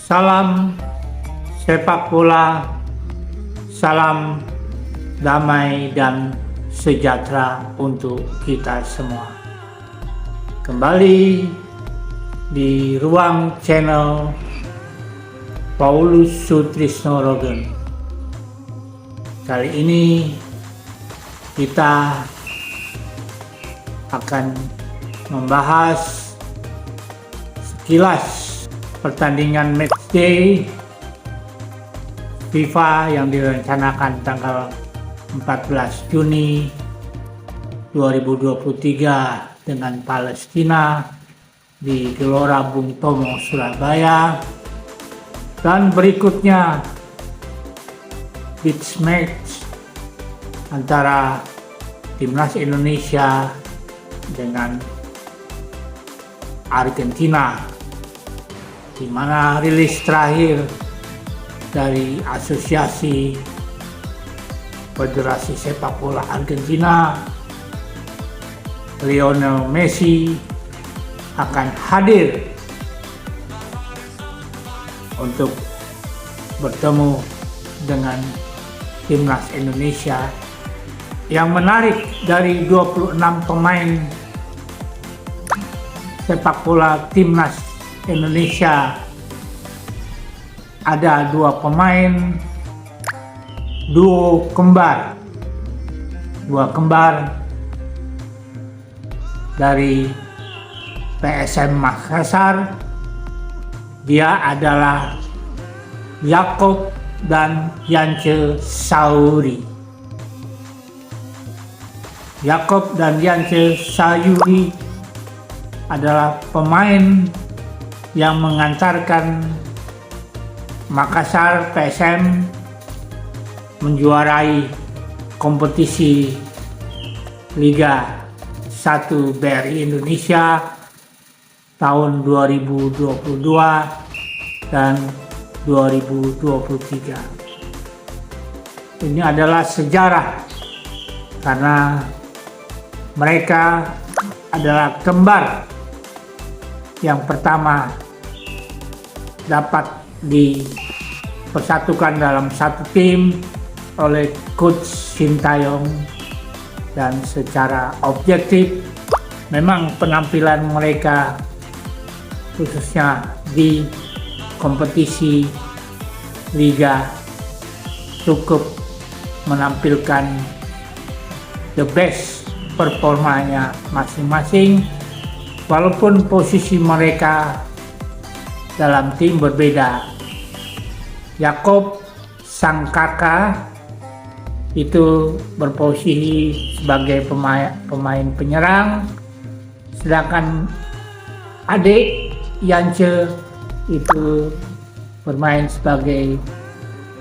Salam sepak bola, salam damai dan sejahtera untuk kita semua. Kembali di ruang channel Paulus Sutrisno Rogen. Kali ini kita akan membahas sekilas pertandingan matchday FIFA yang direncanakan tanggal 14 Juni 2023 dengan Palestina di Gelora Bung Tomo, Surabaya, dan berikutnya beach match antara timnas Indonesia dengan Argentina, di mana rilis terakhir dari Asosiasi Federasi Sepak Bola Argentina, Lionel Messi akan hadir untuk bertemu dengan timnas Indonesia. Yang menarik, dari 26 pemain sepak bola timnas Indonesia, ada 2 pemain duo kembar, dari PSM Makassar. Dia adalah Yakob dan Yance Sauri. Yakob dan Yance Sauri adalah pemain yang mengantarkan Makassar PSM menjuarai kompetisi Liga 1 BRI Indonesia tahun 2022 dan 2023. Ini adalah sejarah karena mereka adalah kembar yang pertama dapat dipersatukan dalam satu tim oleh Coach Sintayong, dan secara objektif memang penampilan mereka khususnya di kompetisi Liga cukup menampilkan the best performanya masing-masing, walaupun posisi mereka dalam tim berbeda. Yakob, sang kakak, itu berposisi sebagai pemain penyerang, sedangkan adik Yance itu bermain sebagai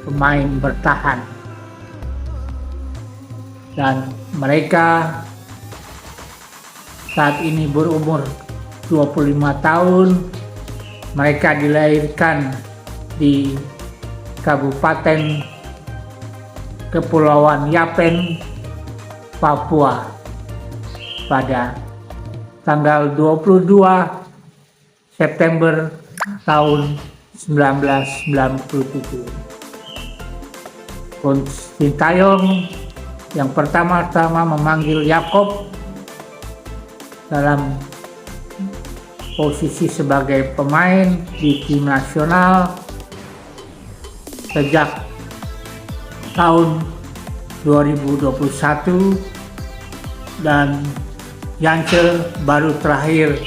pemain bertahan. Dan mereka saat ini berumur 25 tahun. Mereka dilahirkan di Kabupaten Kepulauan Yapen, Papua pada tanggal 22 September tahun 1997. Coach Sintayong yang pertama-tama memanggil Yakob dalam posisi sebagai pemain di tim nasional sejak tahun 2021, dan Yance baru terakhir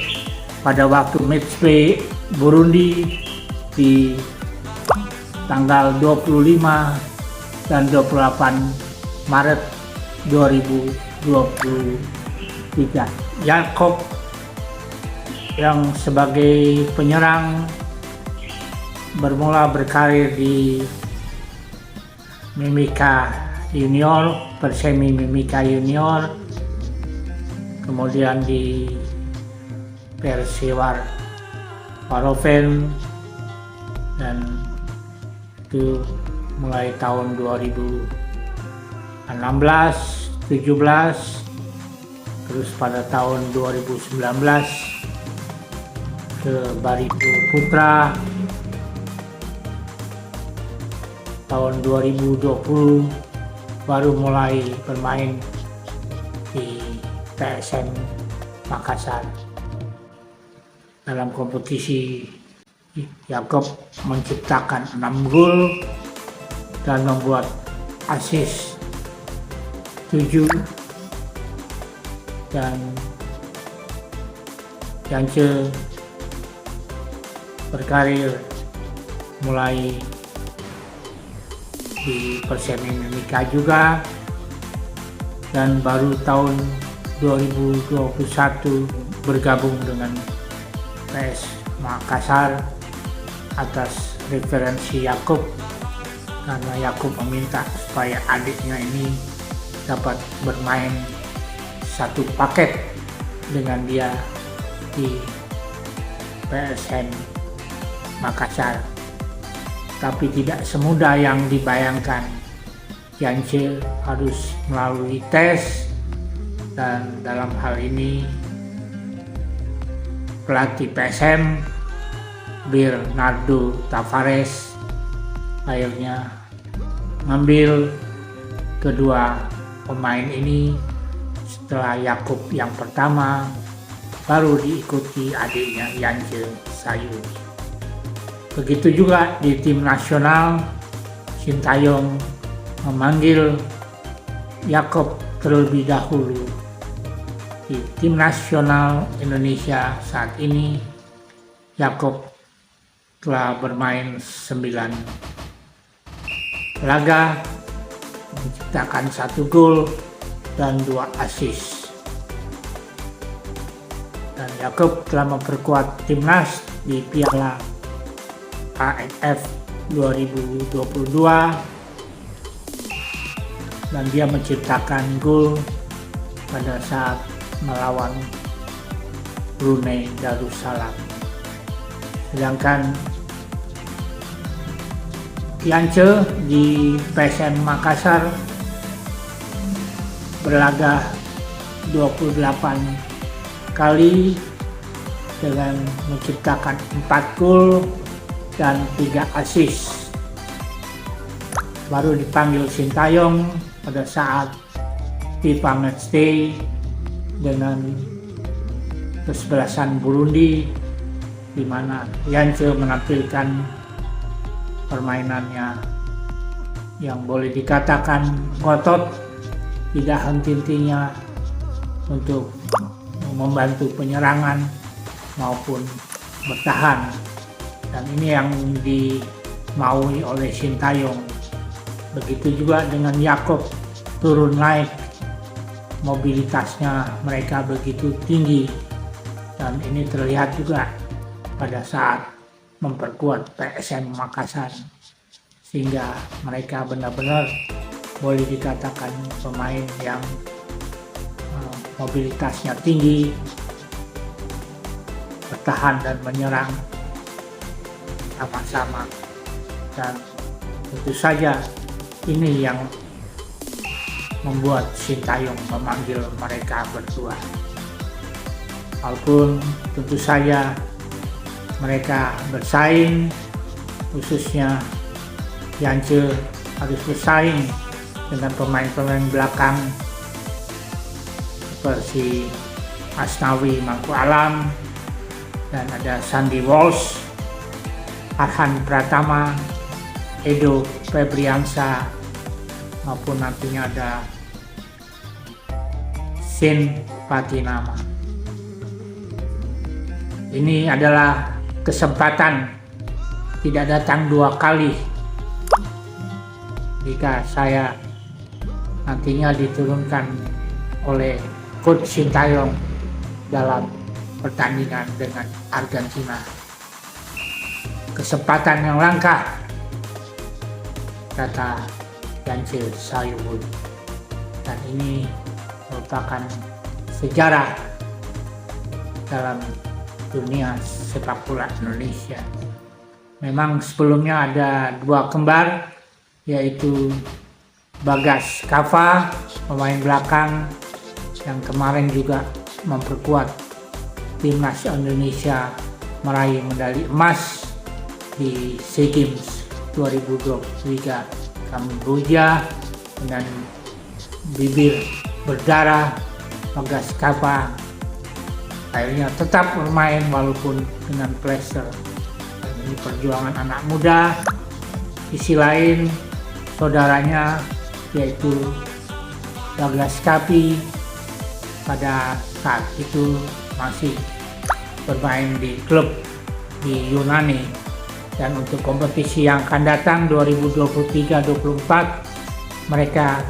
pada waktu matchplay Burundi di tanggal 25 dan 28 Maret 2023. Yakob yang sebagai penyerang bermula berkarir di Mimika Junior, Persemi Mimika Junior, kemudian di Persiwar Waroven, dan itu mulai tahun 2016, 17, terus pada tahun 2019 ke Barito Putra, tahun 2020 baru mulai bermain di PSM Makassar. Dalam kompetisi, Yaakob menciptakan 6 gol dan membuat assist 7, dan Yance berkarir mulai di Persema Mimika juga, dan baru tahun 2021 bergabung dengan PS Makassar atas referensi Yaakob, karena Yaakob meminta supaya adiknya ini dapat bermain satu paket dengan dia di PSM Makassar. Tapi tidak semudah yang dibayangkan. Yance harus melalui tes, dan dalam hal ini pelatih PSM Bernardo Tavares akhirnya mengambil kedua pemain ini setelah Yaakob yang pertama, baru diikuti adiknya Yance Sayuri. Begitu juga di tim nasional, Sintayong memanggil Yaakob terlebih dahulu. Di tim nasional Indonesia saat ini, Yaakob telah bermain 9 laga, menciptakan 1 gol dan 2 assist. Dan Yaakob telah memperkuat timnas di Piala AFF 2022, dan dia menciptakan gol pada saat melawan Brunei Darussalam. Sedangkan Yance di PSM Makassar berlaga 28 kali dengan menciptakan 4 gol dan 3 assist. Baru dipanggil Sintayong pada saat FIFA Matchday dengan kesebelasan Burundi, di mana Yance menampilkan permainannya yang boleh dikatakan ngotot, tidak henti-hentinya untuk membantu penyerangan maupun bertahan, dan ini yang dimaui oleh Sintayong. Begitu juga dengan Yaakob, turun naik, mobilitasnya mereka begitu tinggi, dan ini terlihat juga pada saat memperkuat PSM Makassar, sehingga mereka benar-benar boleh dikatakan pemain yang mobilitasnya tinggi, bertahan dan menyerang sama-sama. Dan tentu saja ini yang membuat Sintayong memanggil mereka berdua. Walaupun tentu saja mereka bersaing, khususnya Yance harus bersaing dengan pemain-pemain belakang seperti Asnawi Mangku Alam, dan ada Sandy Walsh, Arhan Pratama, Edo Febriansa, maupun nantinya ada Sin Patinama. Ini adalah kesempatan, tidak datang 2 kali. Jika saya nantinya diturunkan oleh Coach Sintayong dalam pertandingan dengan Argentina, kesempatan yang langka, kata Yance Sayuri. Dan ini merupakan sejarah dalam dunia sepak bola Indonesia. Memang sebelumnya ada 2 kembar, yaitu Bagas Kava, pemain belakang yang kemarin juga memperkuat timnas Indonesia meraih medali emas di SEA Games 2023 Kamboja dengan bibir berdarah. Bagas Kava akhirnya tetap bermain walaupun dengan plester. Ini perjuangan anak muda. Sisi lain saudaranya yaitu Douglas Coupé pada saat itu masih bermain di klub di Yunani, dan untuk kompetisi yang akan datang 2023-24 mereka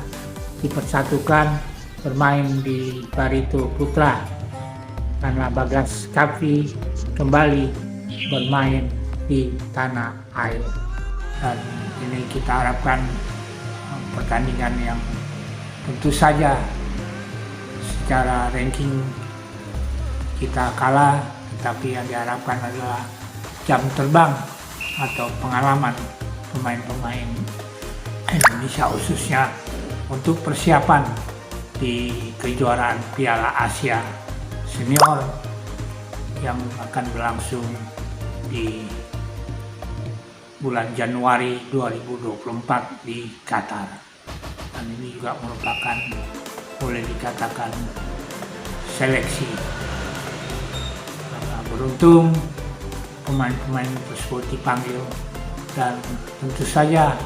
dipersatukan bermain di Barito Putra karena Bagas Coupé kembali bermain di tanah air. Dan ini kita harapkan pertandingan yang tentu saja secara ranking kita kalah, tetapi yang diharapkan adalah jam terbang atau pengalaman pemain-pemain Indonesia khususnya untuk persiapan di kejuaraan Piala Asia Senior yang akan berlangsung di bulan Januari 2024 di Qatar. Dan ini juga merupakan, boleh dikatakan, seleksi. Karena beruntung pemain-pemain tersebut dipanggil, dan tentu saja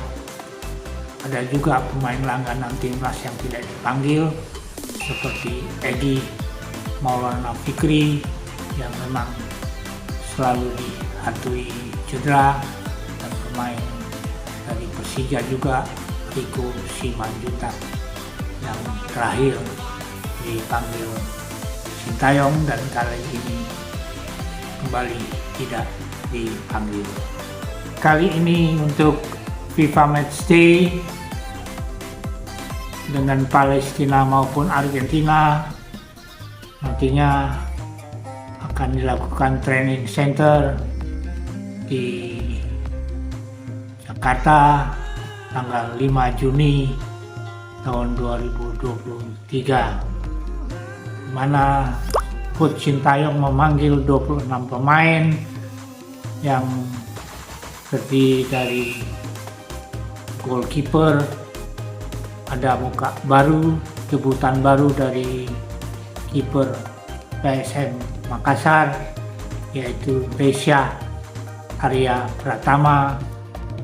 ada juga pemain langganan timnas yang tidak dipanggil seperti Egy Maulana Fikri yang memang selalu dihantui cedera, dan pemain dari Persija juga Riko Simanjuntak yang terakhir dipanggil Sintayong dan kali ini kembali tidak dipanggil. Kali ini untuk FIFA Matchday dengan Palestina maupun Argentina nantinya akan dilakukan training center di Jakarta tanggal 5 Juni tahun 2023, di mana Coach Sintayong memanggil 26 pemain yang terdiri dari goalkeeper, ada muka baru, debutan baru dari kiper PSM Makassar yaitu Reza Arya Pratama,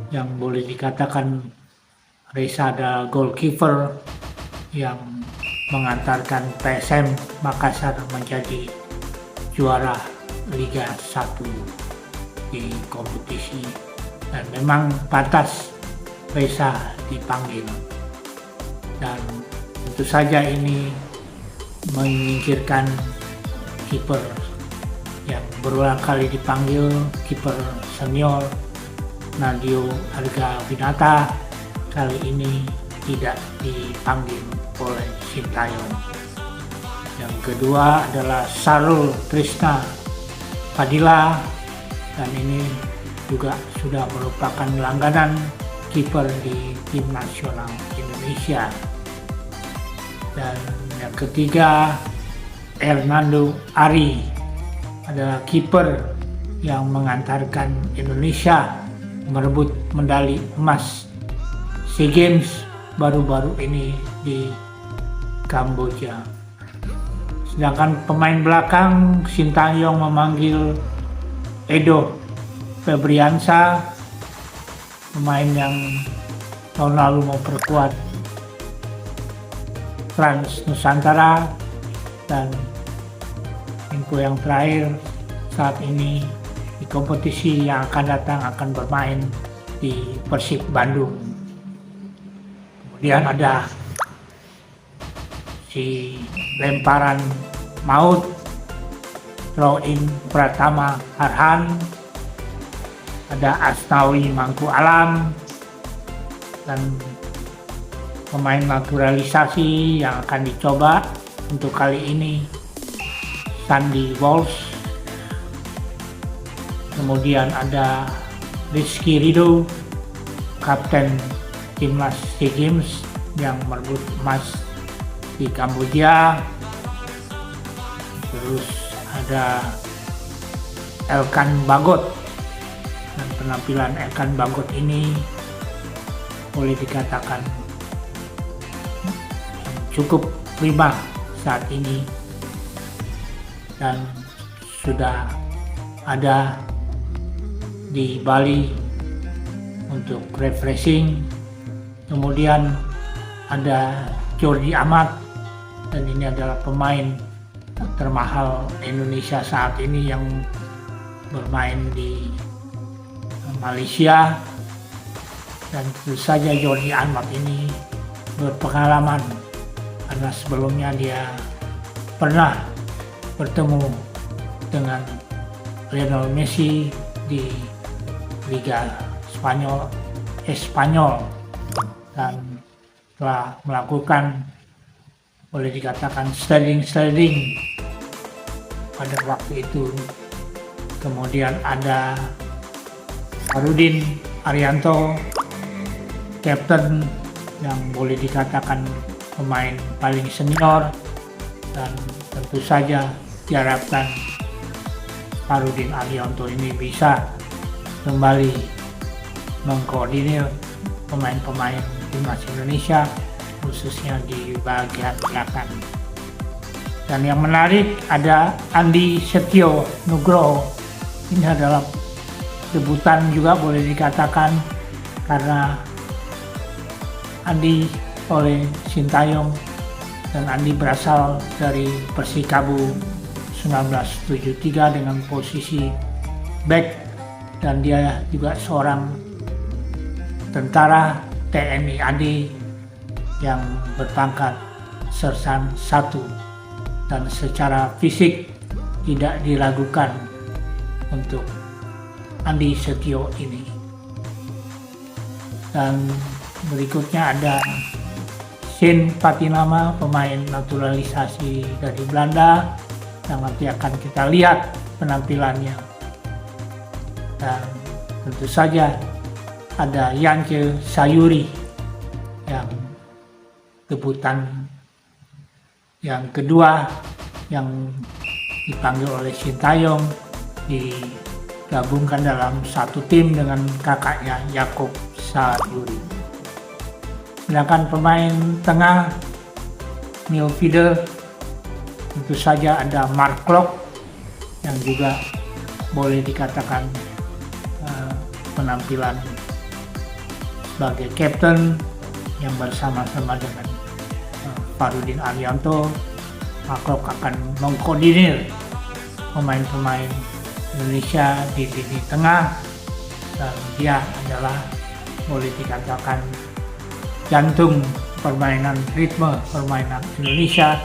yang boleh dikatakan Reza adalah goalkeeper yang mengantarkan PSM Makassar menjadi juara Liga 1 di kompetisi, dan memang pantas Reza dipanggil. Dan tentu saja ini menyingkirkan kiper yang berulang kali dipanggil, kiper senior Nadio Argawinata kali ini tidak dipanggil oleh Sintayong. Yang kedua adalah Sarul Trisna Padilla, dan ini juga sudah merupakan langganan kiper di tim nasional Indonesia. Dan yang ketiga, Hernando Ari adalah kiper yang mengantarkan Indonesia merebut medali emas SEA Games baru-baru ini di Kamboja. Sedangkan pemain belakang, Sintayong memanggil Edo Febriansa, pemain yang tahun lalu memperkuat Trans Nusantara, dan info yang terakhir saat ini di kompetisi yang akan datang akan bermain di Persib Bandung. Kemudian ada si lemparan maut throw in Pratama Arhan, ada Asnawi Mangku Alam, dan pemain naturalisasi yang akan dicoba untuk kali ini Sandy Walsh. Kemudian ada Rizky Ridho, kapten timnas SEA Games yang merebut emas di Kamboja. Terus ada Elkan Bagot, dan penampilan Elkan Bagot ini boleh dikatakan cukup prima saat ini, dan sudah ada di Bali untuk refreshing. Kemudian ada Jordi Amat, dan ini adalah pemain termahal Indonesia saat ini yang bermain di Malaysia. Dan tentu saja Jordi Amat ini berpengalaman karena sebelumnya dia pernah bertemu dengan Lionel Messi di Liga Spanyol dan telah melakukan, boleh dikatakan, sliding pada waktu itu. Kemudian ada Farudin Arianto, kapten yang boleh dikatakan pemain paling senior, dan tentu saja diharapkan Farudin Arianto ini bisa kembali mengkoordinir pemain-pemain timnas Indonesia, khususnya di bagian belakang. Dan yang menarik ada Andi Setio Nugroho. Ini adalah debutan juga boleh dikatakan, karena Andi oleh Sintayong, dan Andi berasal dari Persikabo 1973 dengan posisi back, dan dia juga seorang tentara TNI AD yang berpangkat Sersan 1, dan secara fisik tidak diragukan untuk Andi Setio ini. Dan berikutnya ada Shin Patinama, pemain naturalisasi dari Belanda, yang nanti akan kita lihat penampilannya. Dan tentu saja ada Yance Sayuri yang debutan yang kedua yang dipanggil oleh Sintayong, digabungkan dalam satu tim dengan kakaknya Yakob Sayuri. Sedangkan pemain tengah midfielder tentu saja ada Mark Klok yang juga boleh dikatakan penampilan sebagai kapten yang bersama-sama dengan Farudin Arianto. Mark Klok akan mengkoordinir pemain-pemain Indonesia di lini tengah, dan dia adalah boleh dikatakan jantung ritme permainan Indonesia,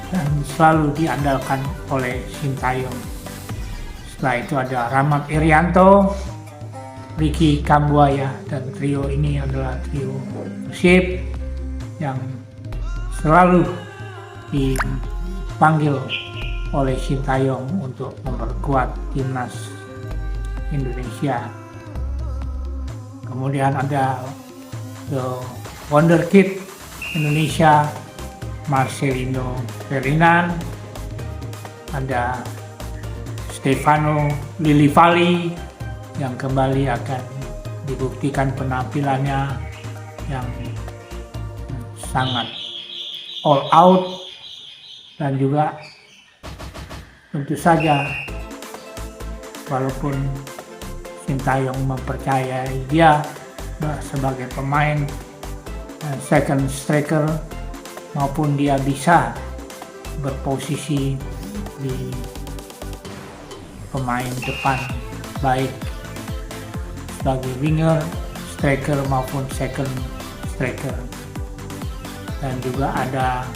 dan selalu diandalkan oleh Sintayong. Setelah itu ada Rahmat Irianto, Ricky Kambuaya, dan trio ini adalah trio Persib yang selalu dipanggil oleh Sintayong untuk memperkuat timnas Indonesia. Kemudian ada The Wonder Kid Indonesia, Marcelino Ferdinand, ada Stefano Lillivali yang kembali akan dibuktikan penampilannya yang sangat all out, dan juga tentu saja walaupun Sintayong mempercayai dia sebagai pemain second striker, maupun dia bisa berposisi di pemain depan, baik sebagai winger, striker maupun second striker. Dan juga ada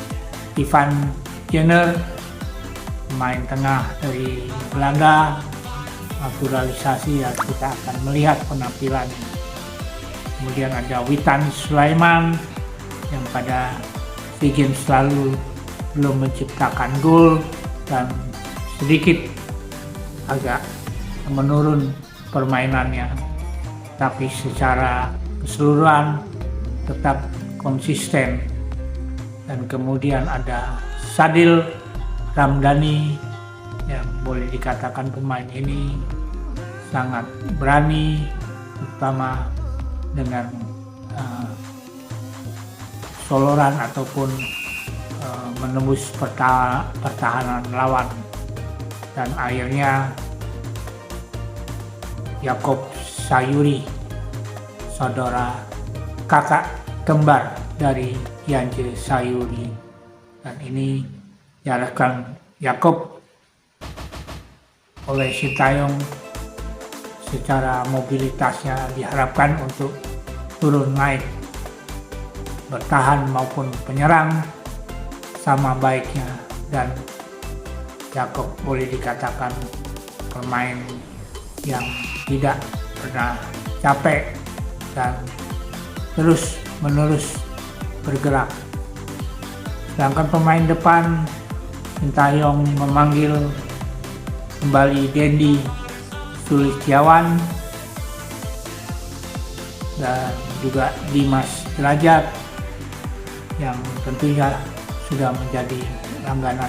Ivan Jenner, pemain tengah dari Belanda, naturalisasi, yang kita akan melihat penampilan. Kemudian ada Witan Sulaiman yang pada SEA Games lalu belum menciptakan gol dan sedikit agak menurun permainannya, tapi secara keseluruhan tetap konsisten. Dan kemudian ada Sadil Ramdhani yang boleh dikatakan pemain ini sangat berani, terutama dengan soloran ataupun menembus pertahanan lawan, dan akhirnya Yakob Sayuri, saudara kakak kembar dari Yanje Sayuri, dan ini diarahkan Yakob oleh Sintayong secara mobilitasnya diharapkan untuk turun naik, bertahan maupun penyerang sama baiknya, dan Yakob boleh dikatakan pemain yang tidak pernah capek dan terus menerus bergerak. Sedangkan pemain depan, Sintayong memanggil kembali Dendi Sulistiawan dan juga Dimas Derajat yang tentunya sudah menjadi langganan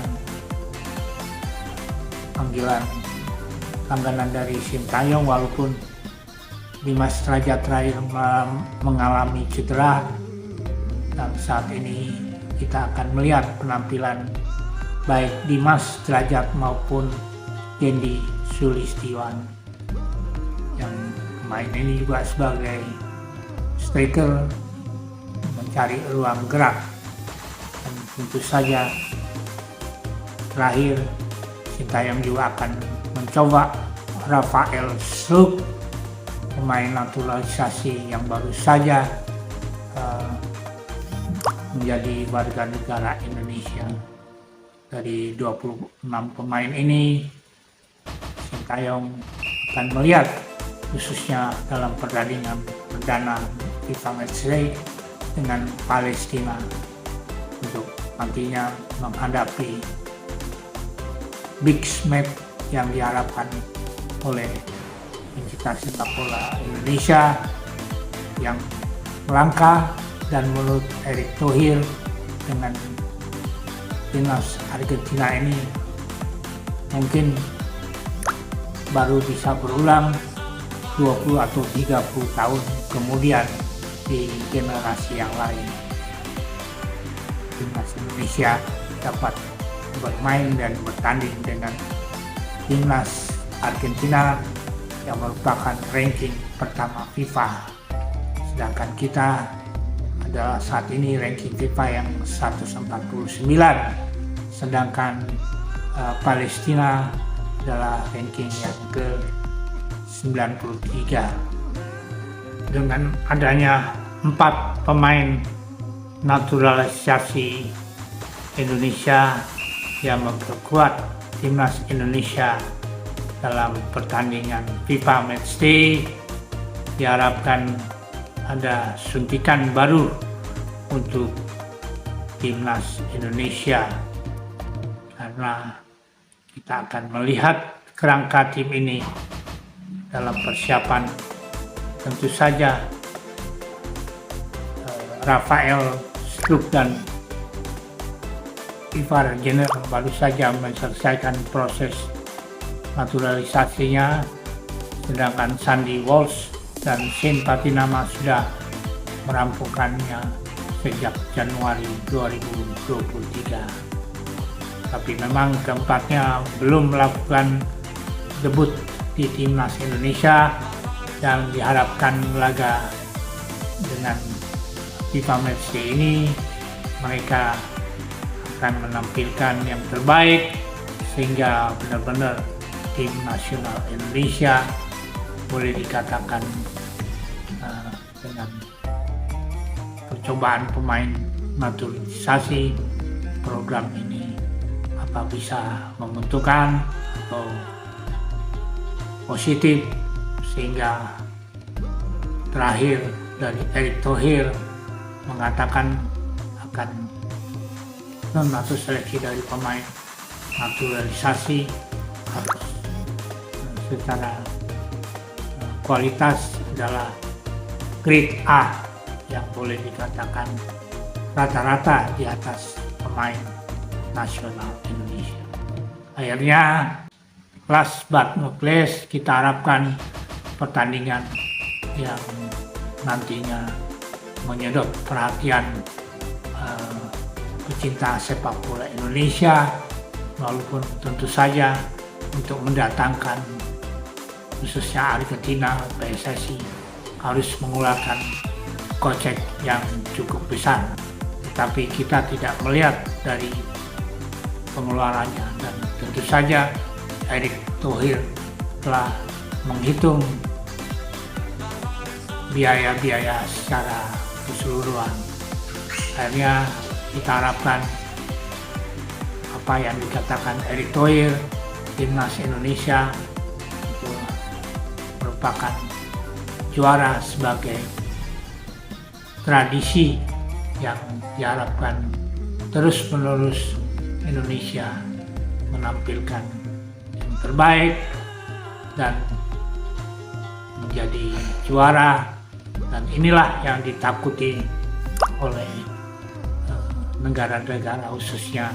dari Sintayong, walaupun Dimas Derajat terakhir mengalami cedera, dan saat ini kita akan melihat penampilan baik Dimas Derajat maupun Dendi Sulistiawan, yang pemain ini juga sebagai striker mencari ruang gerak. Dan tentu saja terakhir Sintayong juga akan mencoba Rafael Struijk, pemain naturalisasi yang baru saja menjadi warga negara Indonesia. Dari 26 pemain ini, Sintayong akan melihat khususnya dalam pertandingan perdana FIFA Matchday dengan Palestina untuk nantinya menghadapi big match yang diharapkan oleh pencipta sepak bola Indonesia yang melangkah, dan menurut Erick Thohir dengan timnas Argentina ini mungkin baru bisa berulang 20 atau 30 tahun kemudian di generasi yang lain. Timnas Indonesia dapat bermain dan bertanding dengan timnas Argentina yang merupakan ranking pertama FIFA, sedangkan kita adalah saat ini ranking FIFA yang 149, sedangkan Palestina adalah ranking yang ke-93. Dengan adanya 4 pemain naturalisasi Indonesia yang memperkuat timnas Indonesia dalam pertandingan FIFA Matchday, diharapkan ada suntikan baru untuk timnas Indonesia, karena kita akan melihat kerangka tim ini dalam persiapan. Tentu saja Rafael Struijk dan Ivar Jenner baru saja menyelesaikan proses naturalisasinya, sedangkan Sandy Walsh dan Shane Patinama sudah merampungkannya sejak Januari 2023. Tapi memang keempatnya belum melakukan debut di timnas Indonesia, dan diharapkan laga dengan FIFA Matchday ini mereka akan menampilkan yang terbaik sehingga benar-benar tim nasional Indonesia boleh dikatakan dengan percobaan pemain naturalisasi program ini apa bisa menguntungkan atau positif, sehingga terakhir dari Erick Thohir mengatakan akan mengatur seleksi dari pemain naturalisasi harus secara kualitas adalah grade A, yang boleh dikatakan rata-rata di atas pemain nasional Indonesia. Akhirnya last but not least, kita harapkan pertandingan yang nantinya menyedot perhatian pecinta sepak bola Indonesia, walaupun tentu saja untuk mendatangkan khususnya Argentina, PSSI harus mengeluarkan kocek yang cukup besar, tetapi kita tidak melihat dari pengeluarannya, dan tentu saja Erick Thohir telah menghitung biaya-biaya secara keseluruhan. Akhirnya kita harapkan apa yang dikatakan Erick Thohir, timnas Indonesia itu merupakan juara sebagai tradisi yang diharapkan terus-menerus Indonesia menampilkan yang terbaik dan menjadi juara, dan inilah yang ditakuti oleh negara-negara khususnya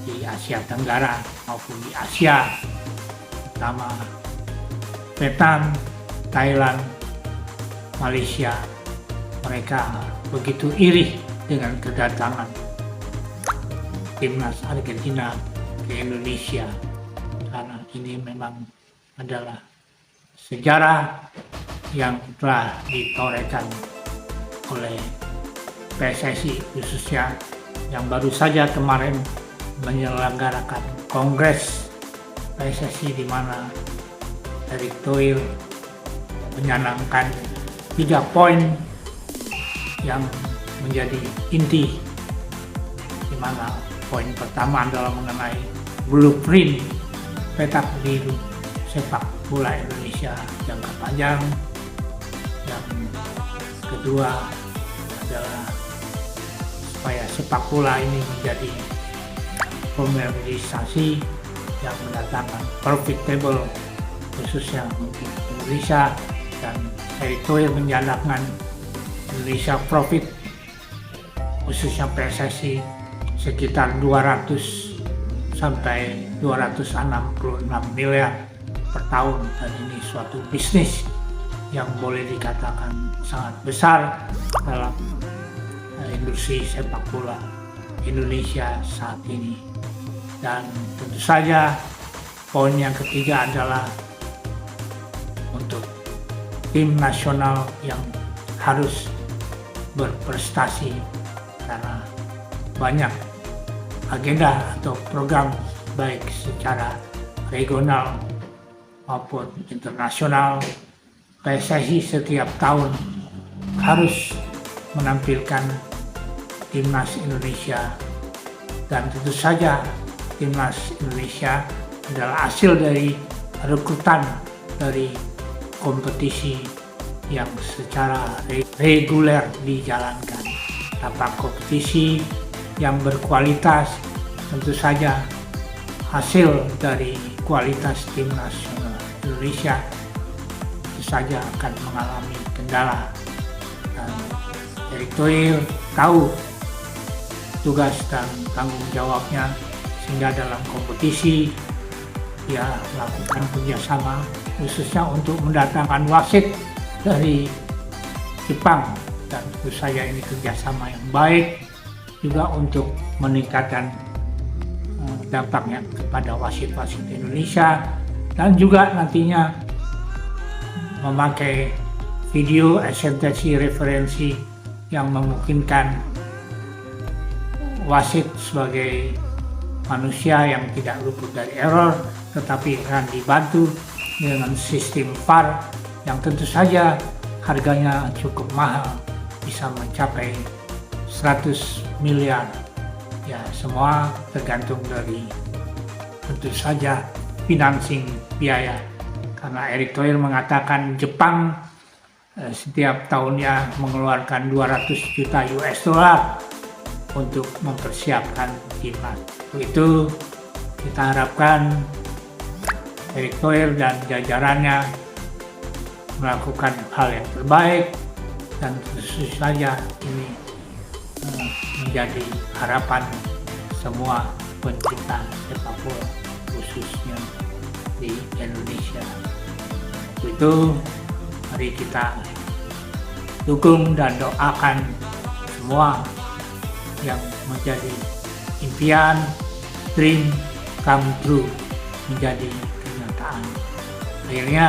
di Asia Tenggara maupun di Asia, terutama Vietnam, Thailand, Malaysia. Mereka begitu iri dengan kedatangan timnas Argentina ke Indonesia, karena ini memang adalah sejarah yang telah ditorehkan oleh PSSI khususnya, yang baru saja kemarin menyelenggarakan Kongres PSSI di mana Erick Thohir menyanangkan 3 poin yang menjadi inti, di mana poin pertama adalah mengenai blueprint peta biru sepak bola Indonesia jangka panjang, yang kedua adalah supaya sepak bola ini menjadi komersialisasi yang mendatangkan profitable khususnya untuk Indonesia, dan Erick Thohir menjalankan Indonesia profit khususnya PSSI sekitar 200 sampai 266 miliar per tahun, dan ini suatu bisnis yang boleh dikatakan sangat besar dalam industri sepak bola Indonesia saat ini. Dan tentu saja poin yang ketiga adalah untuk tim nasional yang harus berprestasi, karena banyak agenda atau program baik secara regional maupun internasional. PSSI setiap tahun harus menampilkan timnas Indonesia, dan tentu saja timnas Indonesia adalah hasil dari rekrutan dari kompetisi yang secara reguler dijalankan. Tanpa kompetisi yang berkualitas, tentu saja hasil dari kualitas tim nasional Indonesia tentu saja akan mengalami kendala. Dan Erick Thohir tahu tugas dan tanggung jawabnya, sehingga dalam kompetisi dia melakukan kerjasama khususnya untuk mendatangkan wasit dari Jepang, dan tentu saja ini kerjasama yang baik juga untuk meningkatkan dampaknya kepada wasit-wasit Indonesia, dan juga nantinya memakai video esensi referensi yang memungkinkan wasit sebagai manusia yang tidak luput dari error, tetapi akan dibantu dengan sistem VAR yang tentu saja harganya cukup mahal, bisa mencapai 100 miliar. Ya, semua tergantung dari tentu saja financing biaya, karena Erick Thohir mengatakan Jepang setiap tahunnya mengeluarkan 200 juta US dollar untuk mempersiapkan timnas. Itu kita harapkan Erick Thohir dan jajarannya melakukan hal yang terbaik, dan tentu saja ini menjadi harapan semua pencinta sepak bola khususnya di Indonesia. Itu mari kita dukung dan doakan semua yang menjadi impian, dream come true, menjadi kenyataan. Akhirnya,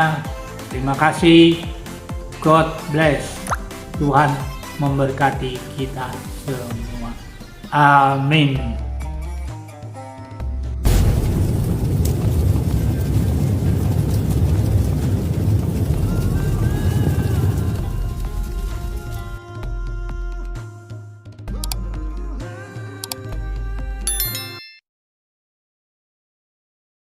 terima kasih. God bless. Tuhan memberkati kita semua. Amin.